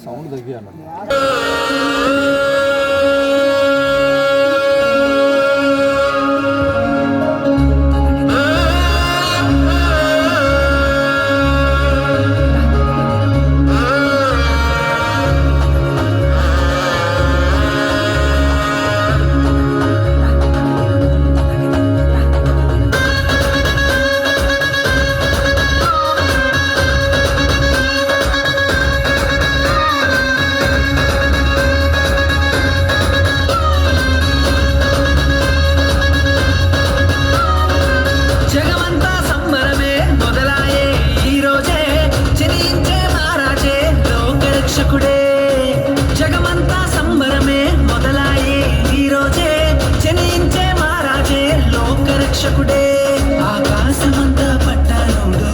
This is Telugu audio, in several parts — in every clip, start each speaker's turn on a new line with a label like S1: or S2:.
S1: సౌండ్ తగ్గియాలి.
S2: జగమంతా సంబరమే మొదలాయే ఈ రోజే జనించే మహారాజే లోకరక్షకుడే ఆకాశమంతా పట్టానుడు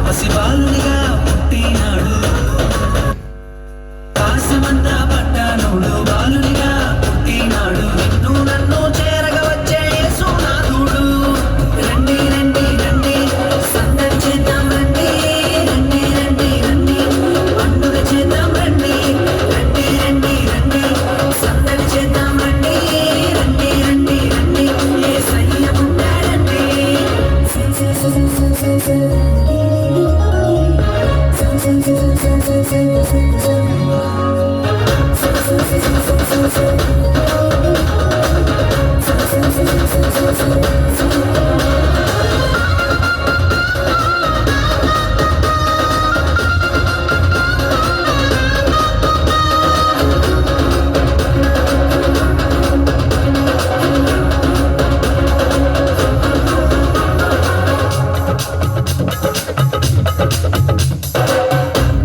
S2: పసిబాలునిగా పుట్టినాడు ఆకాశమంతా పట్టానుడు బాలునిగా పుట్టినాడు నిన్ను నన్ను చేరగా వచ్చే యేసునాథుడు రండి రండి రండి సందడి చేద్దాం రండి రండి రండి రండి పండుగ చేద్దాం రండి రండి రండి రండి సందడి చేద్దాం రండి రండి రండి రండి యేసయ్య పుట్టాడండి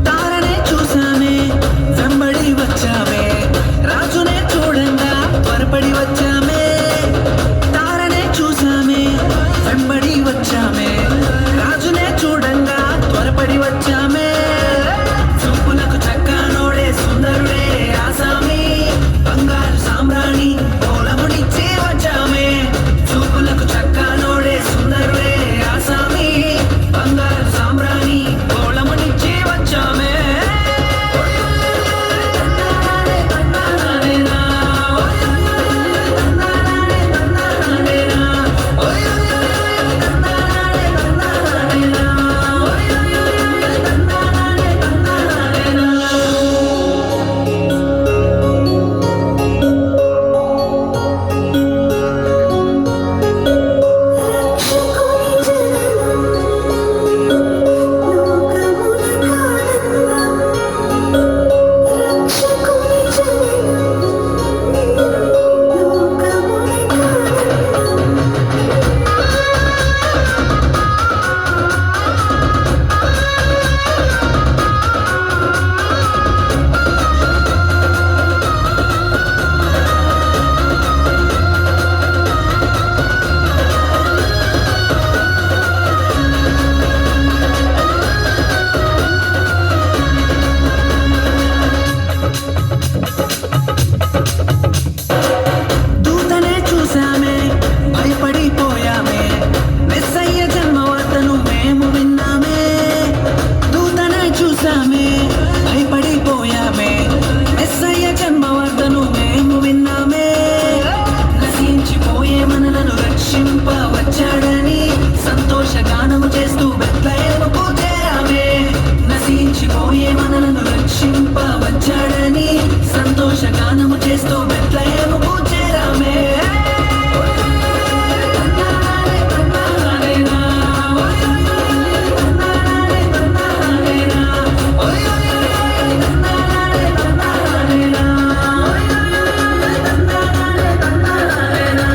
S2: తారనే చూసామే వెంబడి వచ్చామే రాజునే చూడంగా త్వరపడి వచ్చామే తారనే చూసామే వెంబడి వచ్చామే రాజునే చూడంగా త్వరపడి వచ్చామే చూపులకు చక్కనోడే సుందరుడే ఆసామి బంగారు సామ్రాణి పోలమునిచ్చి వచ్చామే చూపులకు చక్కనోడే సుందరుడే ఆసామి బంగారు సామ్రాణి పోలమునిచ్చి వచ్చామే దూతనే చూసామే భయపడిపోయామే మెస్సయ్య జన్మవార్తను మేము విన్నామే దూతనే చూసామే భయపడిపోయామే మెస్సయ్య జన్మవార్తను మేము విన్నామే నశించిపోయే మనలను రక్షింప వచ్చాడని సంతోషగానము చేస్తూ బెత్లెహేముకు చేరామే నశించిపోయే మనలను రక్షింప వచ్చాడని సంతోషగానము చేస్తూ బెత్లెహేముకు చేరామే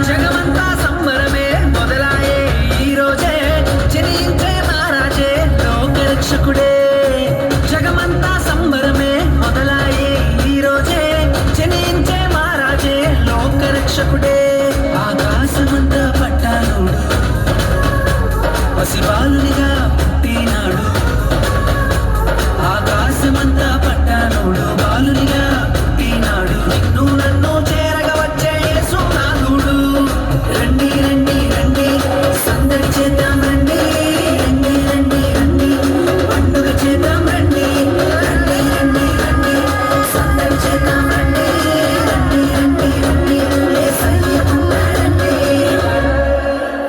S2: జగమంతా సంబరమే మొదలాయే ఈ రోజే జనించే మహారాజే లోకరక్షకుడే